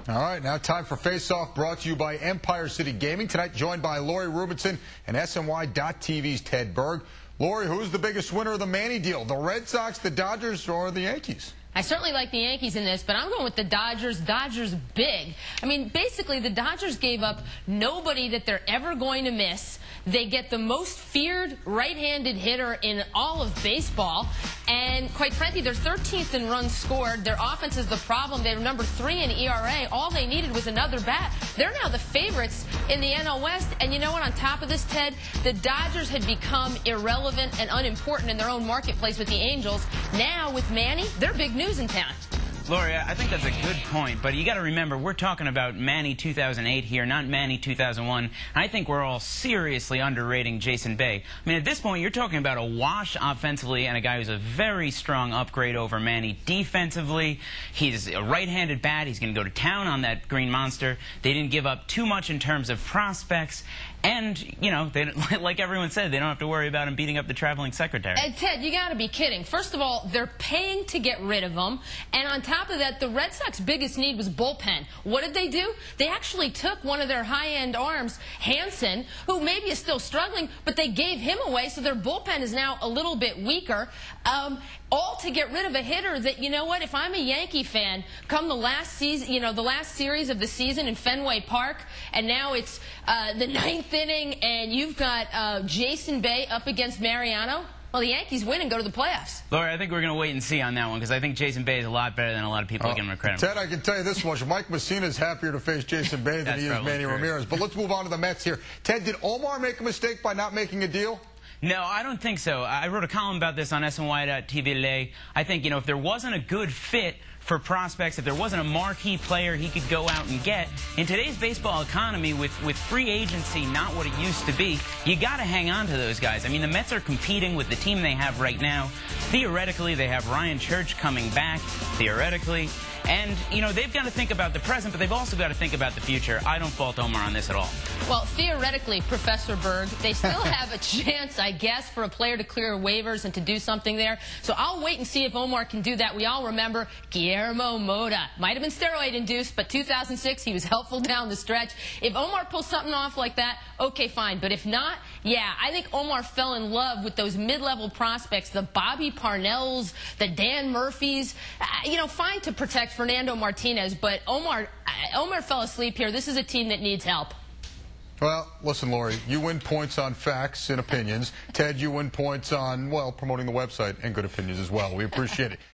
All right, now time for Face Off, brought to you by Empire City Gaming. Tonight, joined by Lori Rubinson and SNY.TV's Ted Berg. Lori, who's the biggest winner of the Manny deal? The Red Sox, the Dodgers, or the Yankees? I certainly like the Yankees in this, but I'm going with the Dodgers. Dodgers big. I mean, basically, the Dodgers gave up nobody that they're ever going to miss. They get the most feared right-handed hitter in all of baseball. And quite frankly, they're 13th in runs scored. Their offense is the problem. They're number 3 in ERA. All they needed was another bat. They're now the favorites in the NL West. And you know what? On top of this, Ted, the Dodgers had become irrelevant and unimportant in their own marketplace with the Angels. Now, with Manny, they're big news in town. Lori, I think that's a good point, but you got to remember, we're talking about Manny 2008 here, not Manny 2001. And I think we're all seriously underrating Jason Bay. I mean, at this point, you're talking about a wash offensively and a guy who's a very strong upgrade over Manny defensively. He's a right-handed bat. He's going to go to town on that green monster. They didn't give up too much in terms of prospects. And, you know, they, like everyone said, they don't have to worry about him beating up the traveling secretary. And Ted, you got to be kidding. First of all, they're paying to get rid of him. And on top of that, the Red Sox' biggest need was bullpen. What did they do? They actually took one of their high-end arms, Hansen, who maybe is still struggling, but they gave him away, so their bullpen is now a little bit weaker. All to get rid of a hitter that, you know what, if I'm a Yankee fan, come the last season, you know, the last series of the season in Fenway Park, and now it's the 9th inning, and you've got Jason Bay up against Mariano. Well, the Yankees win and go to the playoffs. Lori, I think we're going to wait and see on that one, because I think Jason Bay is a lot better than a lot of people give him credit for. Ted, I can tell you this much. Mike Messina is happier to face Jason Bay than he is Manny Ramirez. But let's move on to the Mets here. Ted, did Omar make a mistake by not making a deal? No, I don't think so. I wrote a column about this on SNY.TV today. I think, you know, if there wasn't a good fit for prospects, if there wasn't a marquee player he could go out and get, in today's baseball economy with free agency not what it used to be, you got to hang on to those guys. I mean, the Mets are competing with the team they have right now. Theoretically, they have Ryan Church coming back, theoretically. And, you know, they've got to think about the present, but they've also got to think about the future. I don't fault Omar on this at all. Well, theoretically, Professor Berg, they still have a chance, I guess, for a player to clear waivers and to do something there. So I'll wait and see if Omar can do that. We all remember Guillermo Mota. Might have been steroid-induced, but 2006, he was helpful down the stretch. If Omar pulls something off like that, okay, fine. But if not, yeah, I think Omar fell in love with those mid-level prospects, the Bobby Parnells, the Dan Murphys. You know, fine to protect Fernando Martinez, but Omar fell asleep here. This is a team that needs help. Well, listen, Lori, you win points on facts and opinions. Ted, you win points on, well, promoting the website and good opinions as well. We appreciate it.